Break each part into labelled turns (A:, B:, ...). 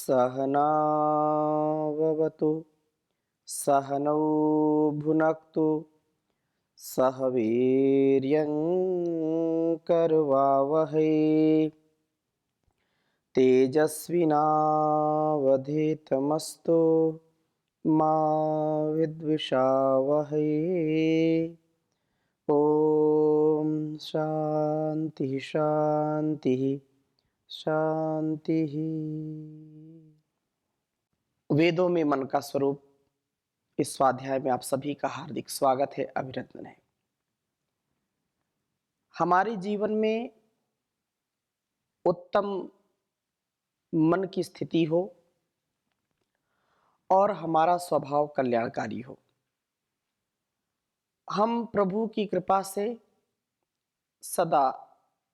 A: सहनाववतु सहनौ भुनक्तु सह वीर्यं करवावहै तेजस्विनावधीतमस्तु मा विद्विषावहै। ओम शांति शांति शांति। वेदों में मन का स्वरूप, इस स्वाध्याय में आप सभी का हार्दिक स्वागत है, अभिनंदन है। हमारे जीवन में उत्तम मन की स्थिति हो और हमारा स्वभाव कल्याणकारी हो, हम प्रभु की कृपा से सदा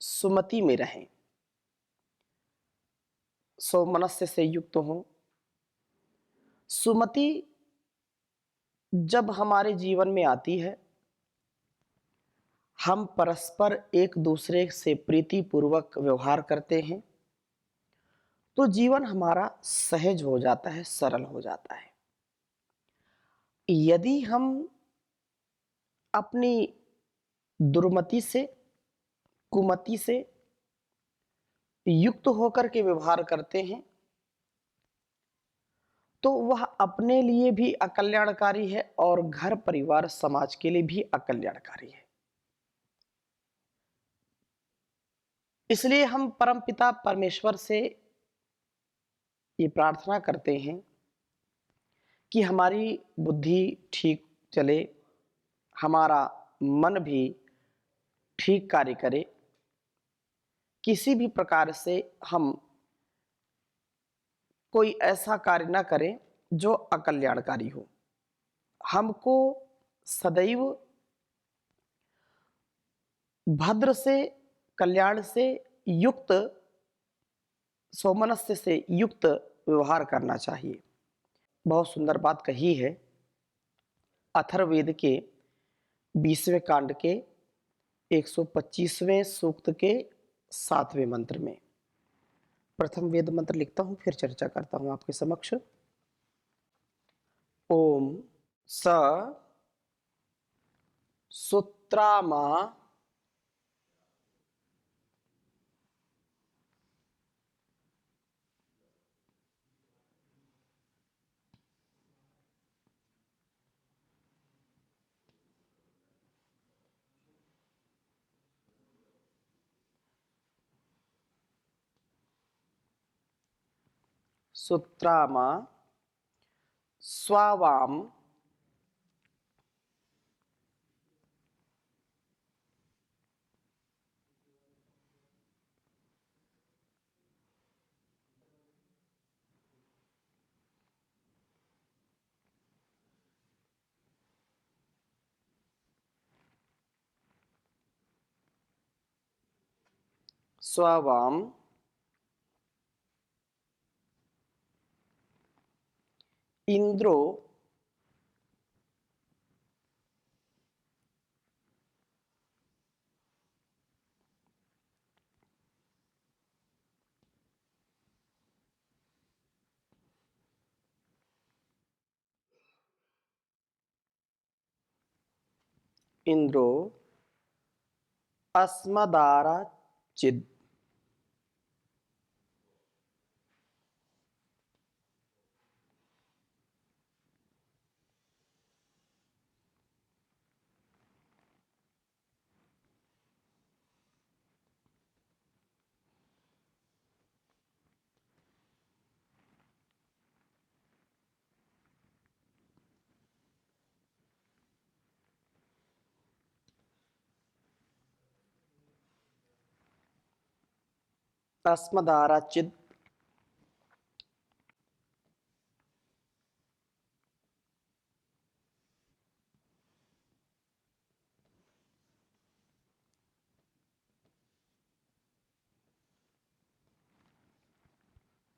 A: सुमति में रहें, सौमनस्य से युक्त हों। सुमति जब हमारे जीवन में आती है, हम परस्पर एक दूसरे से प्रीतिपूर्वक व्यवहार करते हैं, तो जीवन हमारा सहज हो जाता है, सरल हो जाता है। यदि हम अपनी दुर्मति से, कुमति से युक्त होकर के व्यवहार करते हैं, तो वह अपने लिए भी अकल्याणकारी है और घर परिवार समाज के लिए भी अकल्याणकारी है। इसलिए हम परमपिता परमेश्वर से ये प्रार्थना करते हैं कि हमारी बुद्धि ठीक चले, हमारा मन भी ठीक कार्य करे, किसी भी प्रकार से हम कोई ऐसा कार्य ना करें जो अकल्याणकारी हो। हमको सदैव भद्र से, कल्याण से युक्त, सौमनस्य से युक्त व्यवहार करना चाहिए। बहुत सुंदर बात कही है अथर्ववेद के 20वें कांड के 125वें सूक्त के 7वें मंत्र में। प्रथम वेद मंत्र लिखता हूं, फिर चर्चा करता हूं आपके समक्ष। ओम स सुत्रामा सुत्रामा स्वावाम स्वावाम इंद्रो इंद्रो अस्मदारा चिद अस्मदारा चिद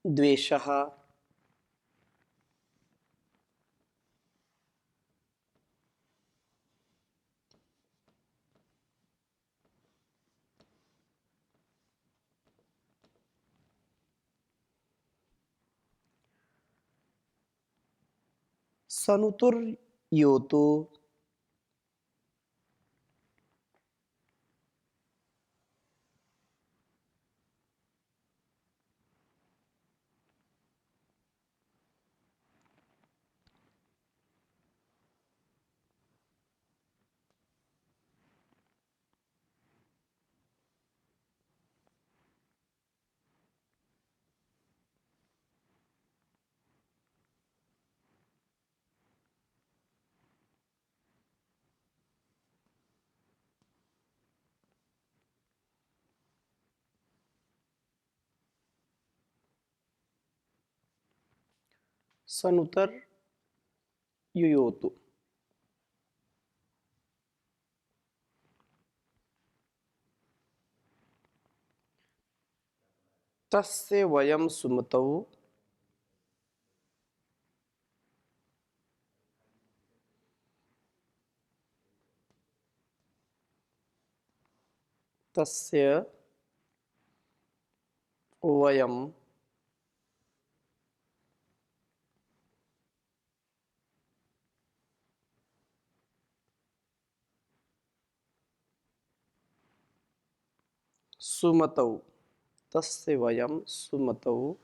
A: द्वेषः सनुतुर्योतो। सनुतर युयोतु। तस्य वयं सुमतौ। तस्य वयं सुमतौ। तस्य वयं सुमतौ।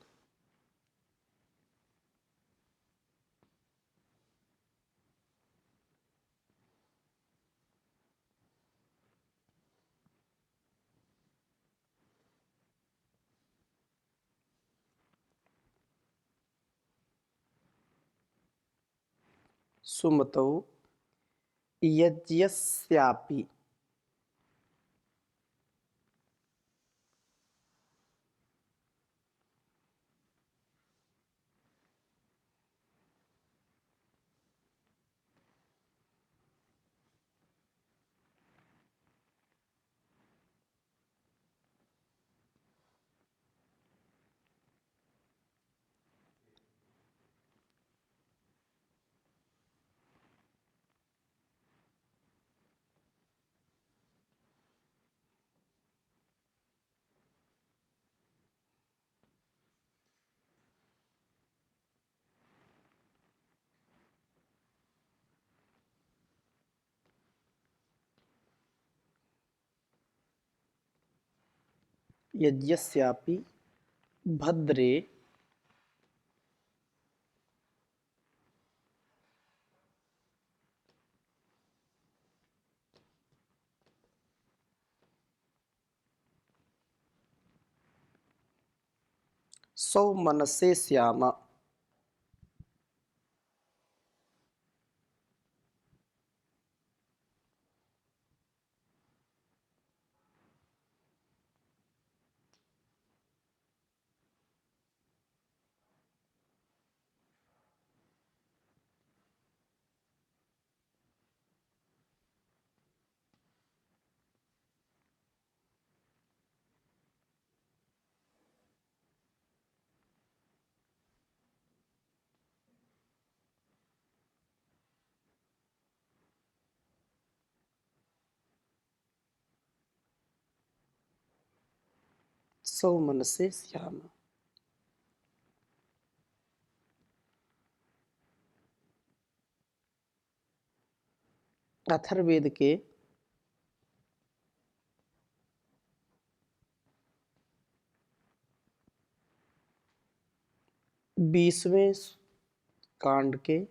A: सुमतौ यज्ञस्यापि। यज्ञस्यापि भद्रे सौमनसे स्याम। सौमनसे स्याम। अथर्ववेद के 20वें कांड के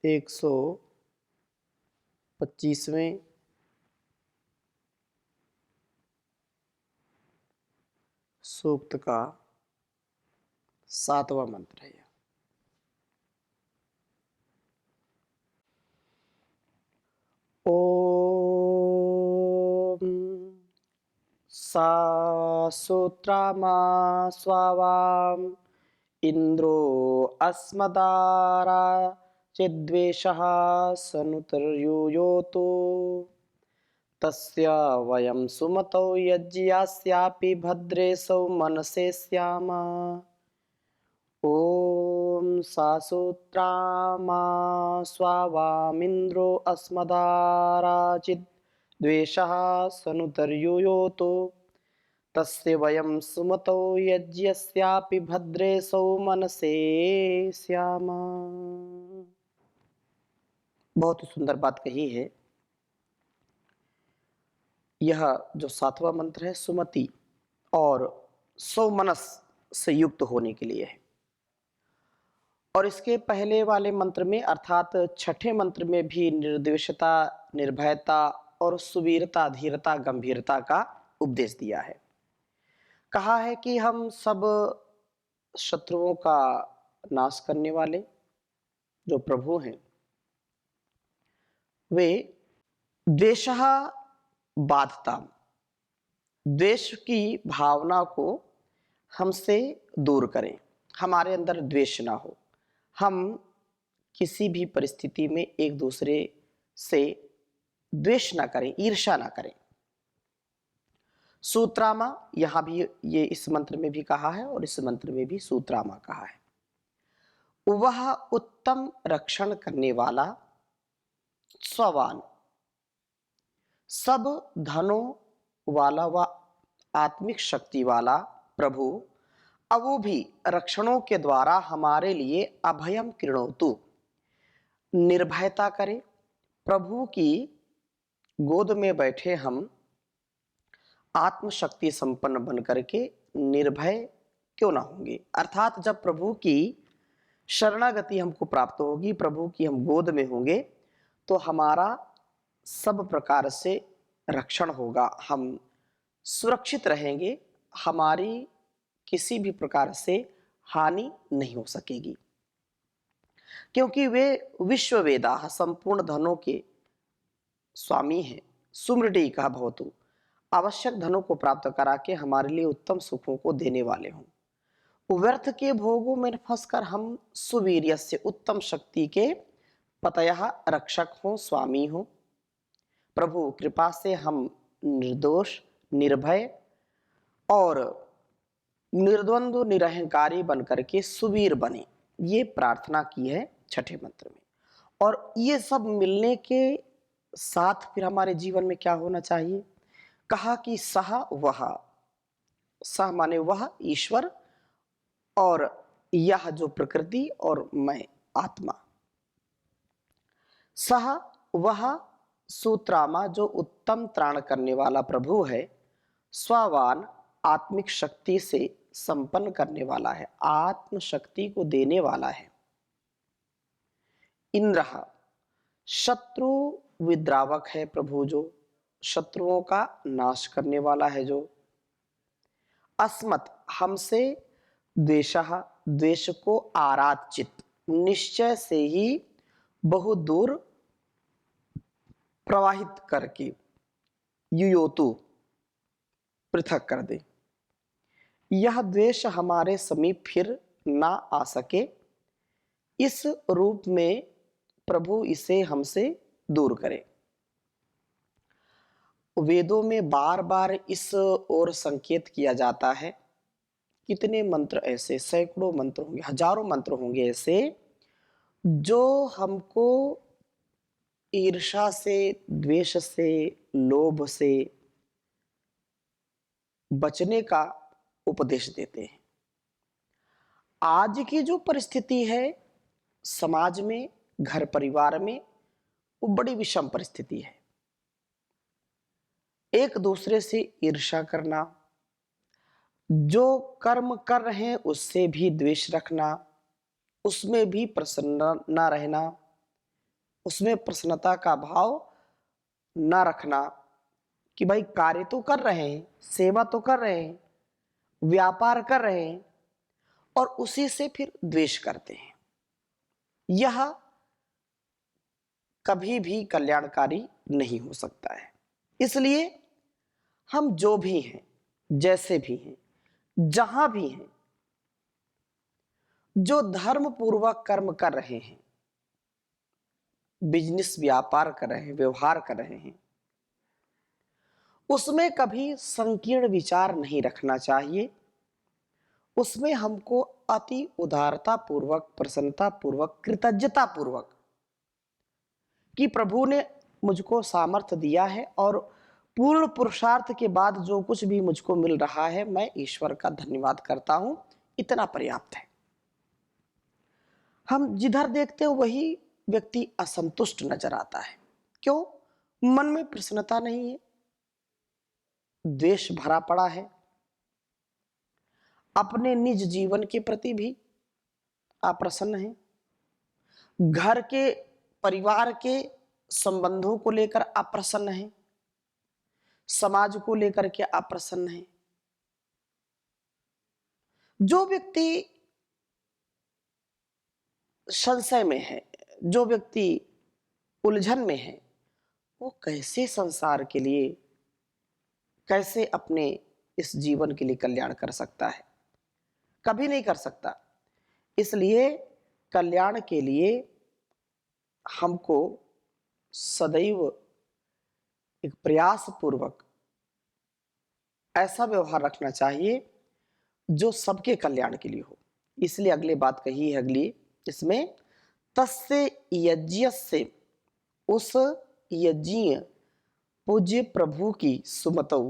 A: 125वें सूक्त का 7वां मंत्र है। ओम सासुत्रमा स्वावाम इंद्रो अस्मदारा चिद्वेषः सनुतर्युयोतो। तस्य वयं सुमतौ यज्ञस्यापि भद्रे सौमनसे स्याम। ॐ सासूत्रामा स्वावामिन्द्रो अस्मदाराचिद् द्वेषः सनुतर्युयोतो। तस्य वयं सुमतो यज्ञस्यापि भद्रे सौमनसे श्याम। बहुत ही सुंदर बात कही है। यह जो सातवां मंत्र है सुमति और सौमनस से युक्त होने के लिए है। और इसके पहले वाले मंत्र में अर्थात छठे मंत्र में भी निर्द्वेषता, निर्भयता और सुवीरता, धीरता, गंभीरता का उपदेश दिया है। कहा है कि हम सब शत्रुओं का नाश करने वाले जो प्रभु हैं, वे द्वेषः बाधताम्, द्वेष की भावना को हमसे दूर करें, हमारे अंदर द्वेष ना हो, हम किसी भी परिस्थिति में एक दूसरे से द्वेष ना करें, ईर्ष्या ना करें। सूत्रामा, यहां भी ये इस मंत्र में भी कहा है और इस मंत्र में भी सूत्रामा कहा है। वह उत्तम रक्षण करने वाला स्ववान, सब धनों वाला व आत्मिक शक्ति वाला प्रभु, अब वो भी रक्षणों के द्वारा हमारे लिए अभयम कृणोतु, निर्भयता करे। प्रभु की गोद में बैठे हम आत्मशक्ति संपन्न बन करके निर्भय क्यों ना होंगे। अर्थात जब प्रभु की शरणागति हमको प्राप्त होगी, प्रभु की हम गोद में होंगे, तो हमारा सब प्रकार से रक्षण होगा, हम सुरक्षित रहेंगे, हमारी किसी भी प्रकार से हानि नहीं हो सकेगी, क्योंकि वे विश्व वेदा, संपूर्ण धनों के स्वामी हैं। सुमृडी का भवतु, आवश्यक धनों को प्राप्त करा के हमारे लिए उत्तम सुखों को देने वाले हों। व्यर्थ के भोगों में फंसकर हम सुवीर्य से, उत्तम शक्ति के पतयः रक्षक हों, स्वामी हों। प्रभु कृपा से हम निर्दोष, निर्भय और निर्द्वंद्व, निरहंकारी बनकर के सुवीर बने, ये प्रार्थना की है छठे मंत्र में। और ये सब मिलने के साथ फिर हमारे जीवन में क्या होना चाहिए? कहा कि सह वह, सह माने वह ईश्वर, और यह जो प्रकृति, और मैं आत्मा। सह वह सूत्रामा, जो उत्तम त्राण करने वाला प्रभु है, स्ववान, आत्मिक शक्ति से संपन्न करने वाला है, आत्म शक्ति को देने वाला है। इंद्र, शत्रु विद्रावक है प्रभु, जो शत्रुओं का नाश करने वाला है जो। अस्मत्, हमसे द्वेषः, द्वेष को आराचित, निश्चय से ही बहुत दूर प्रवाहित करके, युयोतु, पृथक कर दे। यह द्वेष हमारे समीप फिर ना आ सके, इस रूप में प्रभु इसे हमसे दूर करे। वेदों में बार बार इस ओर संकेत किया जाता है। कितने मंत्र ऐसे, सैकड़ों मंत्र होंगे, हजारों मंत्र होंगे ऐसे, जो हमको ईर्ष्या से, द्वेष से, लोभ से बचने का उपदेश देते हैं। आज की जो परिस्थिति है समाज में, घर परिवार में, वो बड़ी विषम परिस्थिति है। एक दूसरे से ईर्ष्या करना, जो कर्म कर रहे हैं उससे भी द्वेष रखना, उसमें भी प्रसन्न ना रहना, उसमें प्रसन्नता का भाव ना रखना कि भाई कार्य तो कर रहे हैं, सेवा तो कर रहे हैं, व्यापार कर रहे हैं, और उसी से फिर द्वेष करते हैं। यह कभी भी कल्याणकारी नहीं हो सकता है। इसलिए हम जो भी हैं, जैसे भी हैं, जहां भी हैं, जो धर्म पूर्वक कर्म कर रहे हैं, बिजनेस, व्यापार कर रहे हैं, व्यवहार कर रहे हैं, उसमें कभी संकीर्ण विचार नहीं रखना चाहिए। उसमें हमको अति उदारता पूर्वक, प्रसन्नता पूर्वक, कृतज्ञता पूर्वक कि प्रभु ने मुझको सामर्थ्य दिया है और पूर्ण पुरुषार्थ के बाद जो कुछ भी मुझको मिल रहा है, मैं ईश्वर का धन्यवाद करता हूं, इतना पर्याप्त है। हम जिधर देखते हैं वही व्यक्ति असंतुष्ट नजर आता है। क्यों? मन में प्रसन्नता नहीं है, द्वेष भरा पड़ा है, अपने निज जीवन के प्रति भी अप्रसन्न है, घर के परिवार के संबंधों को लेकर अप्रसन्न है, समाज को लेकर के अप्रसन्न है। जो व्यक्ति संशय में है, जो व्यक्ति उलझन में है, वो कैसे संसार के लिए, कैसे अपने इस जीवन के लिए कल्याण कर सकता है? कभी नहीं कर सकता। इसलिए कल्याण के लिए हमको सदैव एक प्रयास पूर्वक ऐसा व्यवहार रखना चाहिए जो सबके कल्याण के लिए हो। इसलिए अगली बात कही है, अगली इसमें, तस्य यज्ञस्य, उस यज्ञ पूज्य प्रभु की सुमतौ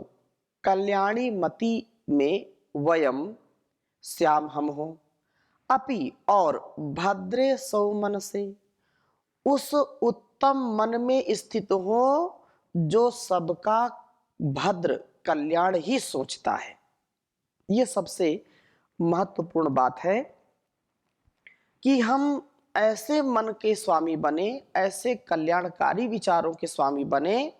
A: कल्याणी मति में वयम श्याम हम हो, अपि और भद्रे सौमन से, उस उत्तम मन में स्थित हो जो सबका भद्र कल्याण ही सोचता है। यह सबसे महत्वपूर्ण बात है कि हम ऐसे मन के स्वामी बने, ऐसे कल्याणकारी विचारों के स्वामी बने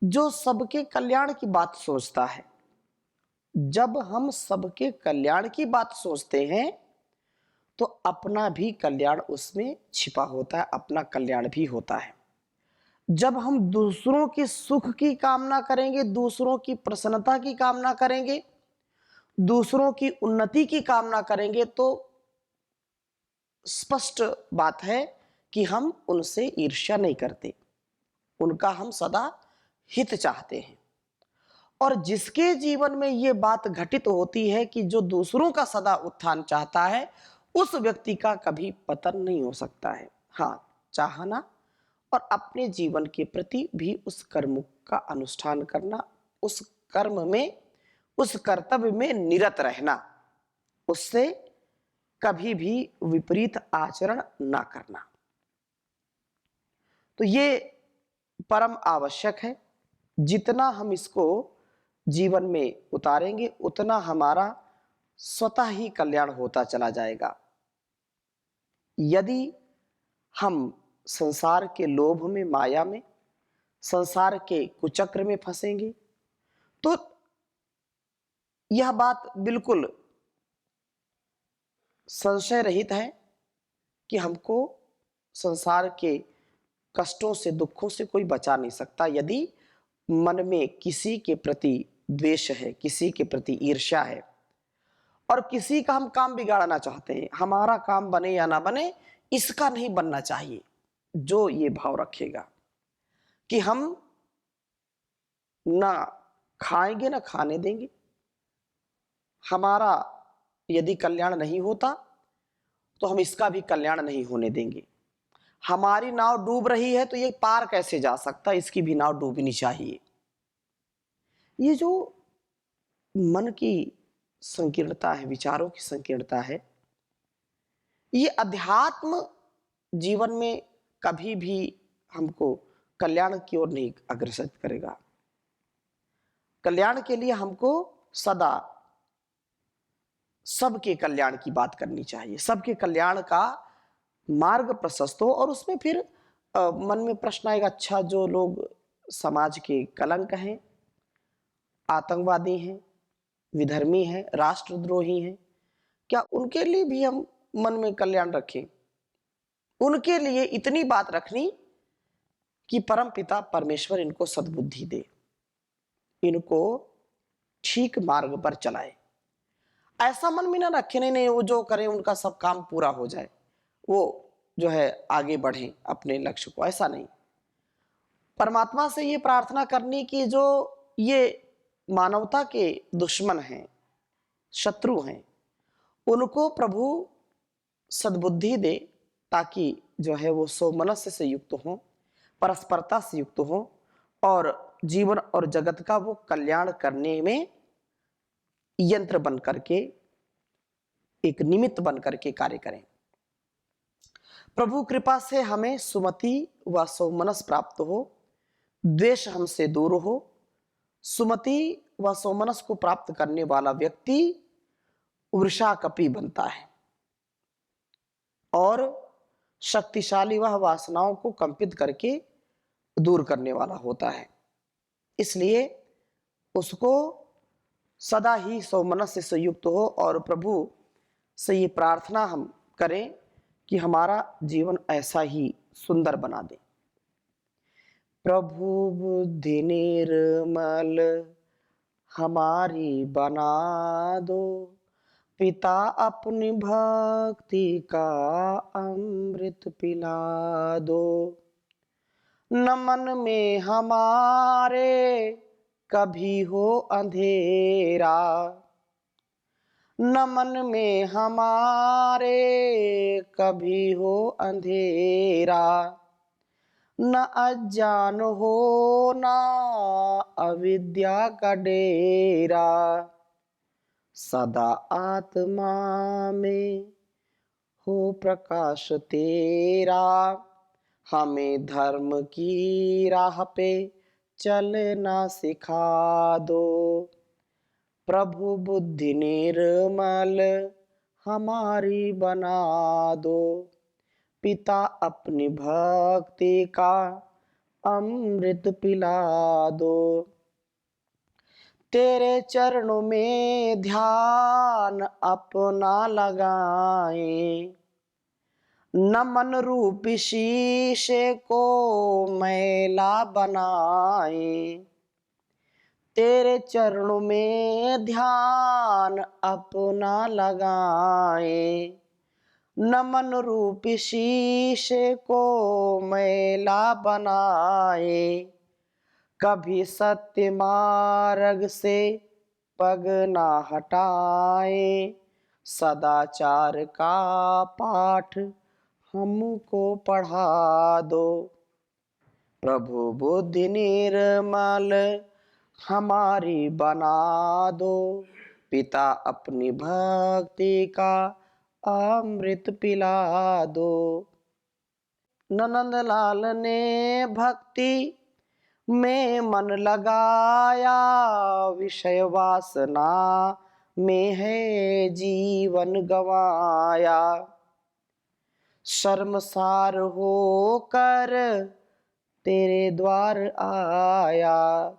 A: जो सबके कल्याण की बात सोचता है। जब हम सबके कल्याण की बात सोचते हैं तो अपना भी कल्याण उसमें छिपा होता है, अपना कल्याण भी होता है। जब हम दूसरों के सुख की कामना करेंगे, दूसरों की प्रसन्नता की कामना करेंगे, दूसरों की उन्नति की कामना करेंगे, तो स्पष्ट बात है कि हम उनसे ईर्ष्या नहीं करते, उनका हम सदा हित चाहते हैं। और जिसके जीवन में ये बात घटित होती है कि जो दूसरों का सदा उत्थान चाहता है, उस व्यक्ति का कभी पतन नहीं हो सकता है। हाँ, चाहना और अपने जीवन के प्रति भी उस कर्म का अनुष्ठान करना, उस कर्म में, उस कर्तव्य में निरत रहना, उससे कभी भी विपरीत आचरण ना करना। तो ये परम आवश्यक है। जितना हम इसको जीवन में उतारेंगे उतना हमारा स्वतः ही कल्याण होता चला जाएगा। यदि हम संसार के लोभ में, माया में, संसार के कुचक्र में फंसेंगे तो यह बात बिल्कुल संशय रहित है कि हमको संसार के कष्टों से, दुखों से कोई बचा नहीं सकता। यदि मन में किसी के प्रति द्वेष है, किसी के प्रति ईर्ष्या है और किसी का हम काम बिगाड़ना चाहते हैं, हमारा काम बने या ना बने, इसका नहीं बनना चाहिए। जो ये भाव रखेगा कि हम ना खाएंगे ना खाने देंगे, हमारा यदि कल्याण नहीं होता तो हम इसका भी कल्याण नहीं होने देंगे। हमारी नाव डूब रही है तो ये पार कैसे जा सकता, इसकी भी नाव डूबनी चाहिए। ये जो मन की संकीर्णता है, विचारों की संकीर्णता है, ये अध्यात्म जीवन में कभी भी हमको कल्याण की ओर नहीं अग्रसर करेगा। कल्याण के लिए हमको सदा सबके कल्याण की बात करनी चाहिए, सबके कल्याण का मार्ग प्रशस्त हो। और उसमें फिर मन में प्रश्न आएगा, अच्छा जो लोग समाज के कलंक हैं, आतंकवादी हैं, विधर्मी हैं, राष्ट्रद्रोही हैं, क्या उनके लिए भी हम मन में कल्याण रखें? उनके लिए इतनी बात रखनी कि परम पिता परमेश्वर इनको सद्बुद्धि दे, इनको ठीक मार्ग पर चलाए। ऐसा मन में ना रखे नहीं नहीं वो जो करें उनका सब काम पूरा हो जाए, वो जो है आगे बढ़े अपने लक्ष्य को, ऐसा नहीं। परमात्मा से ये प्रार्थना करनी कि जो ये मानवता के दुश्मन हैं, शत्रु हैं, उनको प्रभु सद्बुद्धि दे, ताकि जो है वो सौमनस्य से युक्त हो, परस्परता से युक्त हो, और जीवन और जगत का वो कल्याण करने में यंत्र बन करके, एक निमित्त बन करके कार्य करें। प्रभु कृपा से हमें सुमति व सौमनस प्राप्त हो, द्वेष हमसे दूर हो। सुमति व सौमनस को प्राप्त करने वाला व्यक्ति वृषाकपि बनता है और शक्तिशाली वह वासनाओं को कंपित करके दूर करने वाला होता है। इसलिए उसको सदा ही सौमनस्य से युक्त हो और प्रभु से ये प्रार्थना हम करें कि हमारा जीवन ऐसा ही सुंदर बना दे। प्रभु बुद्धि निर्मल हमारी बना दो, पिता अपनी भक्ति का अमृत पिला दो। न मन में हमारे कभी हो अंधेरा, न मन में हमारे कभी हो अंधेरा। न अज्ञान हो ना अविद्या का डेरा, सदा आत्मा में हो प्रकाश तेरा। हमें धर्म की राह पे चलना सिखा दो, प्रभु बुद्धि निर्मल हमारी बना दो। पिता अपनी भक्ति का अमृत पिला दो, तेरे चरणों में ध्यान अपना लगाएं। न मन रूपी शीशे को मैला बनाए, तेरे चरणों में ध्यान अपना लगाए। न मन रूपी शीशे को मैला बनाए, कभी सत्य मार्ग से पग ना हटाए। सदाचार का पाठ हमको पढ़ा दो, प्रभु बुद्धि निर्मल हमारी बना दो। पिता अपनी भक्ति का अमृत पिला दो। नंद लाल ने भक्ति में मन लगाया, विषय वासना में है जीवन गवाया। शर्मसार होकर तेरे द्वार आया,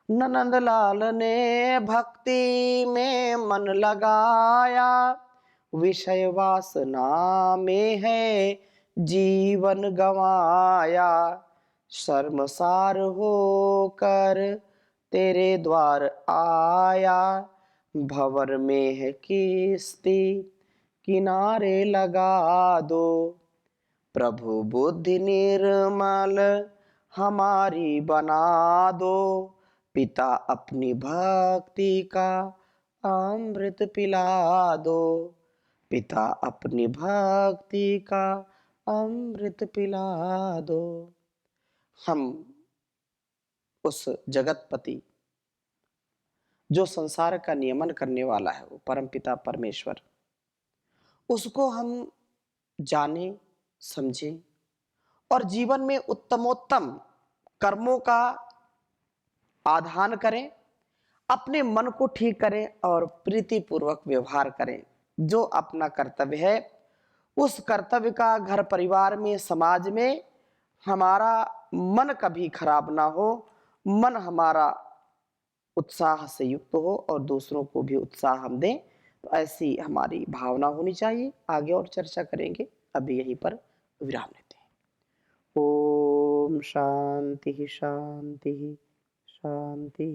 A: नंदलाल ने भक्ति में मन लगाया। विषय वासना में है जीवन गवाया। शर्मसार होकर तेरे द्वार आया। भंवर में है किस्ती किनारे लगा दो, प्रभु बुद्धि निर्मल हमारी बना दो। पिता अपनी भक्ति का अमृत पिला दो, पिता अपनी भक्ति का अमृत पिला दो। हम उस जगतपति जो संसार का नियमन करने वाला है, वो परम पिता परमेश्वर, उसको हम जाने समझें और जीवन में उत्तमोत्तम कर्मों का आधान करें, अपने मन को ठीक करें और प्रीतिपूर्वक व्यवहार करें। जो अपना कर्तव्य है उस कर्तव्य का घर परिवार में, समाज में हमारा मन कभी खराब ना हो, मन हमारा उत्साह से युक्त हो और दूसरों को भी उत्साह हम दें। तो ऐसी हमारी भावना होनी चाहिए। आगे और चर्चा करेंगे, अभी यहीं पर विराम लेते हैं। ओम शांति शांति शांति।